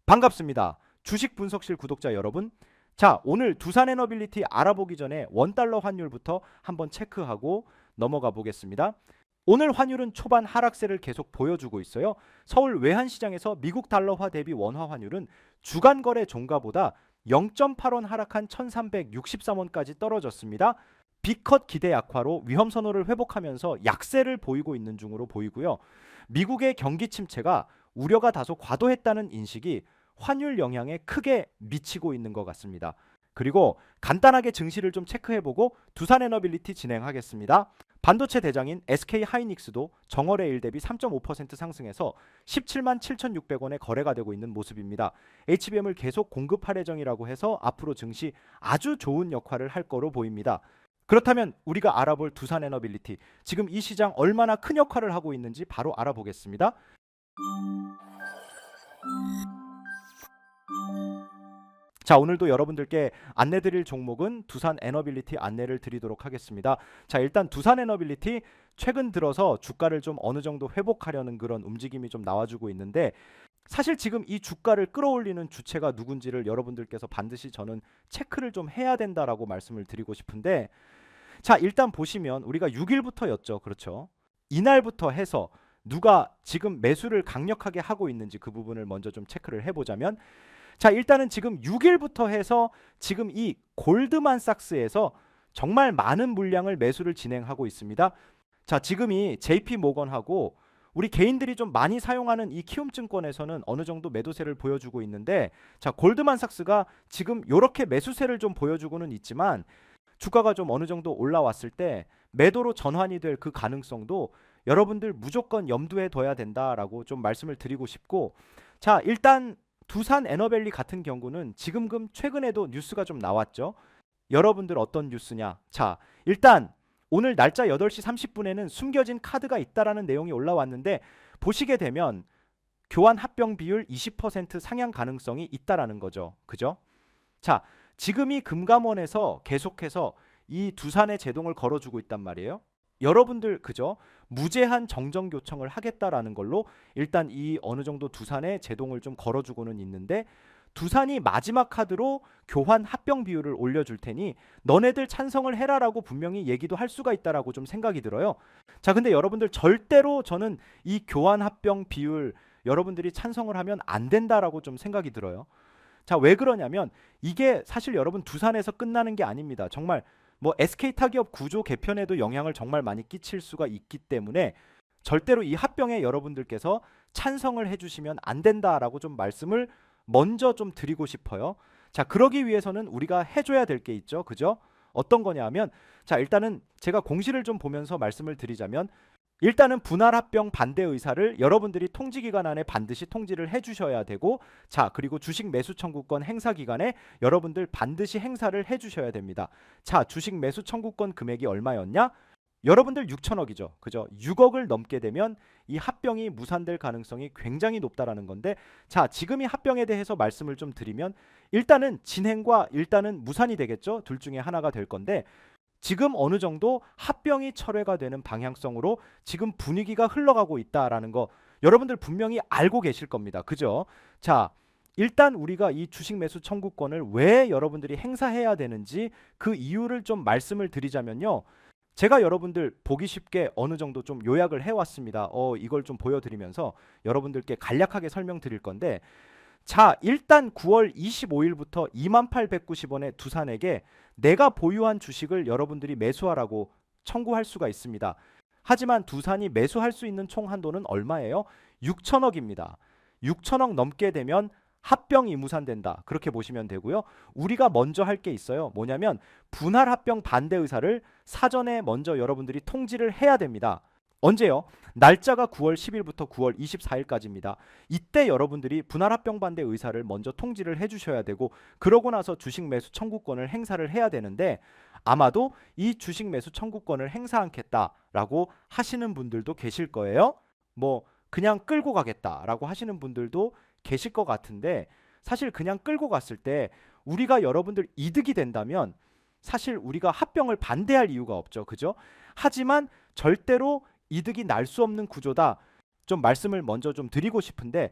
반갑습니다. 주식 분석실 구독자 여러분. 자, 오늘 두산에너빌리티 알아보기 전에 원달러 환율부터 한번 체크하고 넘어가 보겠습니다. 오늘 환율은 초반 하락세를 계속 보여주고 있어요. 서울 외환시장에서 미국 달러화 대비 원화 환율은 주간 거래 종가보다 0.8원 하락한 1363원까지 떨어졌습니다. B컷 기대 약화로 위험 선호를 회복하면서 약세를 보이고 있는 중으로 보이고요. 미국의 경기 침체가 우려가 다소 과도했다는 인식이 환율 영향에 크게 미치고 있는 것 같습니다. 그리고 간단하게 증시를 좀 체크해보고 두산에너빌리티 진행하겠습니다. 반도체 대장인 SK하이닉스도 정월의 1대비 3.5% 상승해서 17만 7,600원에 거래가 되고 있는 모습입니다. HBM을 계속 공급할 예정이라고 해서 앞으로 증시 아주 좋은 역할을 할 거로 보입니다. 그렇다면 우리가 알아볼 두산에너빌리티, 지금 이 시장 얼마나 큰 역할을 하고 있는지 바로 알아보겠습니다. 자, 오늘도 여러분들께 안내드릴 종목은 두산에너빌리티 안내를 드리도록 하겠습니다. 자, 일단 두산에너빌리티 최근 들어서 주가를 좀 어느 정도 회복하려는 그런 움직임이 좀 나와주고 있는데, 사실 지금 이 주가를 끌어올리는 주체가 누군지를 여러분들께서 반드시 저는 체크를 좀 해야 된다라고 말씀을 드리고 싶은데, 자, 일단 보시면 우리가 6일부터였죠. 그렇죠? 이날부터 해서 누가 지금 매수를 강력하게 하고 있는지 그 부분을 먼저 좀 체크를 해보자면, 자, 일단은 지금 6일부터 해서 지금 이 골드만삭스에서 정말 많은 물량을 매수를 진행하고 있습니다. 자, 지금이 JP 모건하고 우리 개인들이 좀 많이 사용하는 이 키움증권에서는 어느 정도 매도세를 보여주고 있는데, 자, 골드만삭스가 지금 이렇게 매수세를 좀 보여주고는 있지만 주가가 좀 어느 정도 올라왔을 때 매도로 전환이 될 그 가능성도 여러분들 무조건 염두에 둬야 된다라고 좀 말씀을 드리고 싶고, 자, 일단 두산에너밸리 같은 경우는 지금 최근에도 뉴스가 좀 나왔죠. 여러분들 어떤 뉴스냐? 자, 일단 오늘 날짜 8시 30분에는 숨겨진 카드가 있다라는 내용이 올라왔는데, 보시게 되면 교환 합병 비율 20% 상향 가능성이 있다라는 거죠. 그죠? 자, 지금이 금감원에서 계속해서 이 두산의 제동을 걸어주고 있단 말이에요. 여러분들 그죠? 무제한 정정 요청을 하겠다라는 걸로 일단 이 어느 정도 두산의 제동을 좀 걸어주고는 있는데, 두산이 마지막 카드로 교환 합병 비율을 올려줄 테니 너네들 찬성을 해라라고 분명히 얘기도 할 수가 있다라고 좀 생각이 들어요. 자, 근데 여러분들 절대로 저는 이 교환 합병 비율 여러분들이 찬성을 하면 안 된다라고 좀 생각이 들어요. 자, 왜 그러냐면 이게 사실 여러분 두산에서 끝나는 게 아닙니다. 정말 뭐 SK 타기업 구조 개편에도 영향을 정말 많이 끼칠 수가 있기 때문에 절대로 이 합병에 여러분들께서 찬성을 해주시면 안 된다라고 좀 말씀을 먼저 좀 드리고 싶어요. 자, 그러기 위해서는 우리가 해줘야 될 게 있죠. 그죠? 어떤 거냐 하면, 자, 일단은 제가 공시를 좀 보면서 말씀을 드리자면, 일단은 분할 합병 반대 의사를 여러분들이 통지기간 안에 반드시 통지를 해주셔야 되고, 자, 그리고 주식 매수 청구권 행사 기간에 여러분들 반드시 행사를 해주셔야 됩니다. 자, 주식 매수 청구권 금액이 얼마였냐? 여러분들 6천억이죠. 그죠? 6억을 넘게 되면 이 합병이 무산될 가능성이 굉장히 높다라는 건데, 자, 지금 이 합병에 대해서 말씀을 좀 드리면, 일단은 진행과 일단은 무산이 되겠죠. 둘 중에 하나가 될 건데, 지금 어느 정도 합병이 철회가 되는 방향성으로 지금 분위기가 흘러가고 있다라는 거 여러분들 분명히 알고 계실 겁니다. 그죠? 자, 일단 우리가 이 주식 매수 청구권을 왜 여러분들이 행사해야 되는지 그 이유를 좀 말씀을 드리자면요. 제가 여러분들 보기 쉽게 어느 정도 좀 요약을 해왔습니다. 이걸 좀 보여드리면서 여러분들께 간략하게 설명드릴 건데, 자, 일단 9월 25일부터 2890원에 두산에게 내가 보유한 주식을 여러분들이 매수하라고 청구할 수가 있습니다. 하지만 두산이 매수할 수 있는 총 한도는 얼마예요? 6천억입니다. 6천억 넘게 되면 합병이 무산된다. 그렇게 보시면 되고요. 우리가 먼저 할 게 있어요. 뭐냐면 분할 합병 반대 의사를 사전에 먼저 여러분들이 통지를 해야 됩니다. 언제요? 날짜가 9월 10일부터 9월 24일까지입니다. 이때 여러분들이 분할 합병 반대 의사를 먼저 통지를 해주셔야 되고, 그러고 나서 주식 매수 청구권을 행사를 해야 되는데, 아마도 이 주식 매수 청구권을 행사 않겠다라고 하시는 분들도 계실 거예요. 뭐 그냥 끌고 가겠다라고 하시는 분들도 계실 것 같은데, 사실 그냥 끌고 갔을 때 우리가 여러분들 이득이 된다면 사실 우리가 합병을 반대할 이유가 없죠. 그죠? 하지만 절대로 이득이 날 수 없는 구조다. 좀 말씀을 먼저 좀 드리고 싶은데,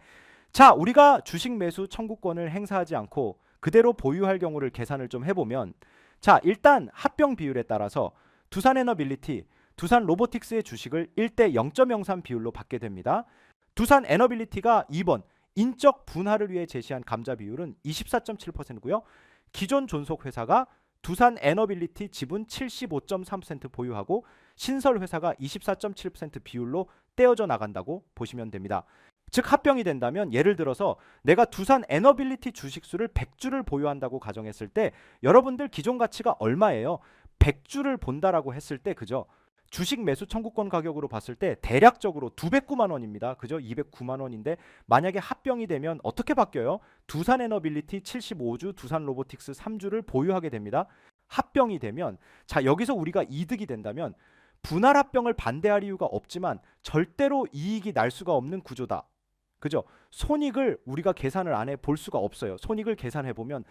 자, 우리가 주식 매수 청구권을 행사하지 않고 그대로 보유할 경우를 계산을 좀 해보면, 자, 일단 합병 비율에 따라서 두산에너빌리티, 두산 로보틱스의 주식을 1대 0.03 비율로 받게 됩니다. 두산에너빌리티가 2번 인적 분할을 위해 제시한 감자 비율은 24.7%고요. 기존 존속 회사가 두산에너빌리티 지분 75.3% 보유하고 신설 회사가 24.7% 비율로 떼어져 나간다고 보시면 됩니다. 즉 합병이 된다면, 예를 들어서 내가 두산에너빌리티 주식수를 100주를 보유한다고 가정했을 때 여러분들 기존 가치가 얼마예요? 100주를 본다라고 했을 때, 그죠? 주식 매수 청구권 가격으로 봤을 때 대략적으로 209만 원입니다. 그죠? 209만 원인데 만약에 합병이 되면 어떻게 바뀌어요? 두산에너빌리티 75주, 두산로보틱스 3주를 보유하게 됩니다. 합병이 되면, 자, 여기서 우리가 이득이 된다면, 분할 합병을 반대할 이유가 없지만 절대로 이익이 날 수가 없는 구조다. 그죠? 손익을 우리가 계산을 안 해 볼 수가 없어요. 손익을 계산해 보면,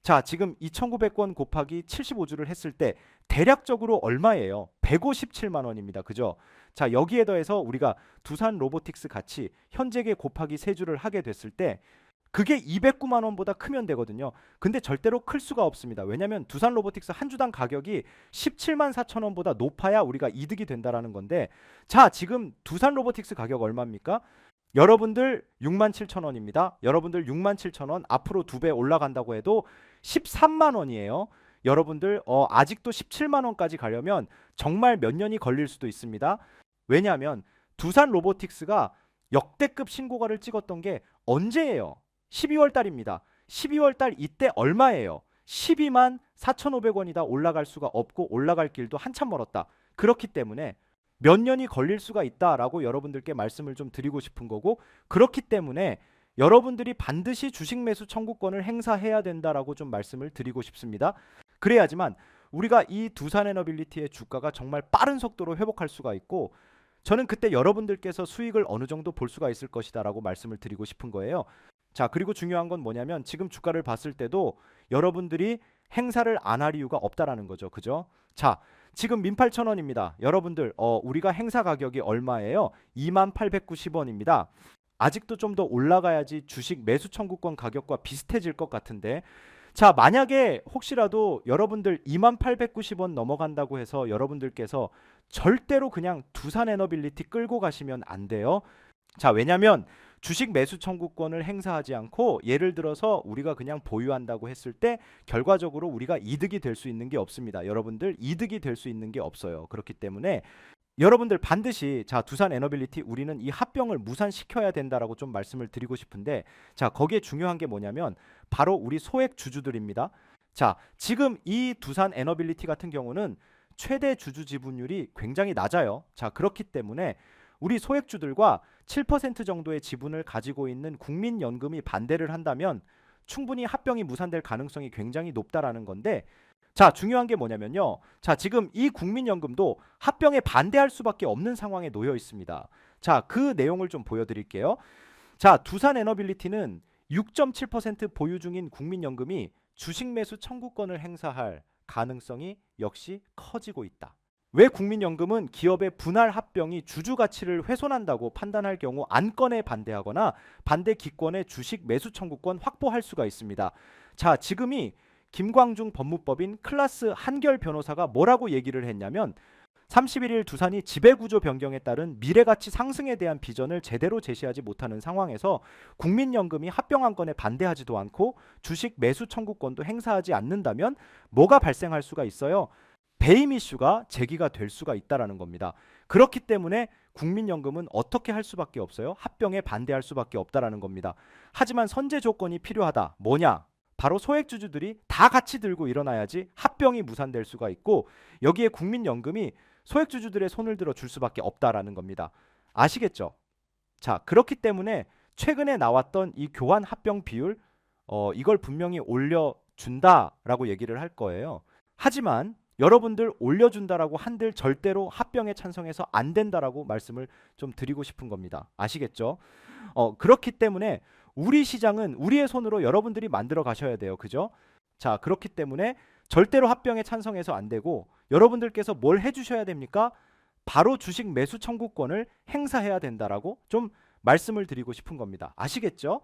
자, 지금 2,900원 곱하기 75주를 했을 때 대략적으로 얼마예요? 157만 원입니다. 그죠? 자, 여기에 더해서 우리가 두산 로보틱스 같이 현재계 곱하기 3주를 하게 됐을 때 그게 209만 원보다 크면 되거든요. 근데 절대로 클 수가 없습니다. 왜냐면 두산 로보틱스 한 주당 가격이 17만 4천 원보다 높아야 우리가 이득이 된다라는 건데, 자, 지금 두산 로보틱스 가격 얼마입니까? 여러분들 6만 7천 원입니다. 여러분들 6만 7천 원 앞으로 2배 올라간다고 해도 13만 원이에요. 여러분들 아직도 17만 원까지 가려면 정말 몇 년이 걸릴 수도 있습니다. 왜냐하면 두산 로보틱스가 역대급 신고가를 찍었던 게 언제예요? 12월 달입니다. 12월 달 이때 얼마예요? 12만 4,500원이다. 올라갈 수가 없고 올라갈 길도 한참 멀었다. 그렇기 때문에 몇 년이 걸릴 수가 있다라고 여러분들께 말씀을 좀 드리고 싶은 거고, 그렇기 때문에 여러분들이 반드시 주식 매수 청구권을 행사해야 된다라고 좀 말씀을 드리고 싶습니다. 그래야지만 우리가 이 두산에너빌리티의 주가가 정말 빠른 속도로 회복할 수가 있고, 저는 그때 여러분들께서 수익을 어느 정도 볼 수가 있을 것이다라고 말씀을 드리고 싶은 거예요. 자, 그리고 중요한 건 뭐냐면 지금 주가를 봤을 때도 여러분들이 행사를 안 할 이유가 없다라는 거죠. 그죠? 자, 지금 18,000원입니다. 여러분들 우리가 행사 가격이 얼마예요? 2890원입니다. 아직도 좀 더 올라가야지 주식 매수 청구권 가격과 비슷해질 것 같은데, 자, 만약에 혹시라도 여러분들 2890원 넘어간다고 해서 여러분들께서 절대로 그냥 두산에너빌리티 끌고 가시면 안 돼요. 자, 왜냐면 주식 매수 청구권을 행사하지 않고 예를 들어서 우리가 그냥 보유한다고 했을 때 결과적으로 우리가 이득이 될 수 있는 게 없습니다. 여러분들 이득이 될 수 있는 게 없어요. 그렇기 때문에 여러분들 반드시, 자, 두산에너빌리티 우리는 이 합병을 무산시켜야 된다라고 좀 말씀을 드리고 싶은데, 자, 거기에 중요한 게 뭐냐면 바로 우리 소액 주주들입니다. 자, 지금 이 두산에너빌리티 같은 경우는 최대 주주 지분율이 굉장히 낮아요. 자, 그렇기 때문에 우리 소액주들과 7% 정도의 지분을 가지고 있는 국민연금이 반대를 한다면 충분히 합병이 무산될 가능성이 굉장히 높다라는 건데, 자, 중요한 게 뭐냐면요. 자, 지금 이 국민연금도 합병에 반대할 수밖에 없는 상황에 놓여 있습니다. 자, 그 내용을 좀 보여드릴게요. 자, 두산에너빌리티는 6.7% 보유 중인 국민연금이 주식 매수 청구권을 행사할 가능성이 역시 커지고 있다. 왜 국민연금은 기업의 분할 합병이 주주 가치를 훼손한다고 판단할 경우 안건에 반대하거나 반대 기권의 주식 매수 청구권 확보할 수가 있습니다. 자, 지금이 김광중 법무법인 클라스 한결 변호사가 뭐라고 얘기를 했냐면, 31일 두산이 지배구조 변경에 따른 미래가치 상승에 대한 비전을 제대로 제시하지 못하는 상황에서 국민연금이 합병한 건에 반대하지도 않고 주식 매수 청구권도 행사하지 않는다면 뭐가 발생할 수가 있어요? 배임 이슈가 제기가 될 수가 있다라는 겁니다. 그렇기 때문에 국민연금은 어떻게 할 수밖에 없어요? 합병에 반대할 수밖에 없다라는 겁니다. 하지만 선제 조건이 필요하다. 뭐냐? 바로 소액주주들이 다 같이 들고 일어나야지 합병이 무산될 수가 있고, 여기에 국민연금이 소액주주들의 손을 들어 줄 수밖에 없다라는 겁니다. 아시겠죠? 자, 그렇기 때문에 최근에 나왔던 이 교환 합병 비율 이걸 분명히 올려준다라고 얘기를 할 거예요. 하지만 여러분들 올려준다라고 한들 절대로 합병에 찬성해서 안 된다라고 말씀을 좀 드리고 싶은 겁니다. 아시겠죠? 그렇기 때문에 우리 시장은 우리의 손으로 여러분들이 만들어 가셔야 돼요. 그죠? 자, 그렇기 때문에 절대로 합병에 찬성해서 안 되고, 여러분들께서 뭘 해주셔야 됩니까? 바로 주식 매수 청구권을 행사해야 된다라고 좀 말씀을 드리고 싶은 겁니다. 아시겠죠?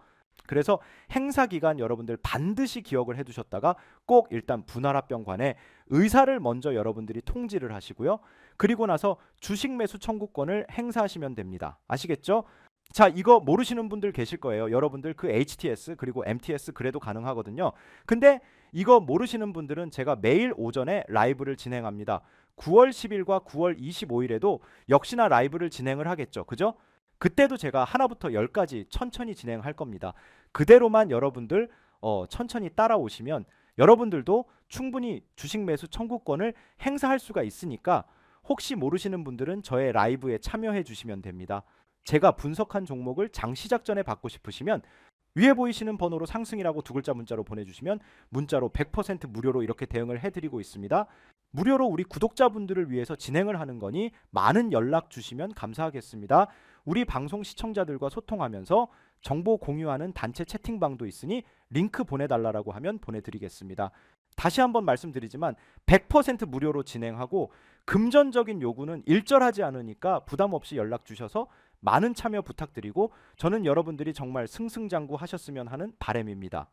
그래서 행사 기간 여러분들 반드시 기억을 해두셨다가 꼭 일단 분할합병관에 의사를 먼저 여러분들이 통지를 하시고요. 그리고 나서 주식 매수 청구권을 행사하시면 됩니다. 아시겠죠? 자, 이거 모르시는 분들 계실 거예요. 여러분들 그 HTS 그리고 MTS 그래도 가능하거든요. 근데 이거 모르시는 분들은 제가 매일 오전에 라이브를 진행합니다. 9월 10일과 9월 25일에도 역시나 라이브를 진행을 하겠죠. 그죠? 그때도 제가 하나부터 10까지 천천히 진행할 겁니다. 그대로만 여러분들 천천히 따라오시면 여러분들도 충분히 주식 매수 청구권을 행사할 수가 있으니까 혹시 모르시는 분들은 저의 라이브에 참여해 주시면 됩니다. 제가 분석한 종목을 장 시작 전에 받고 싶으시면 위에 보이시는 번호로 상승이라고 두 글자 문자로 보내주시면 문자로 100% 무료로 이렇게 대응을 해드리고 있습니다. 무료로 우리 구독자분들을 위해서 진행을 하는 거니 많은 연락 주시면 감사하겠습니다. 우리 방송 시청자들과 소통하면서 정보 공유하는 단체 채팅방도 있으니 링크 보내달라고 하면 보내드리겠습니다. 다시 한번 말씀드리지만 100% 무료로 진행하고 금전적인 요구는 일절하지 않으니까 부담 없이 연락 주셔서 많은 참여 부탁드리고 저는 여러분들이 정말 승승장구 하셨으면 하는 바람입니다.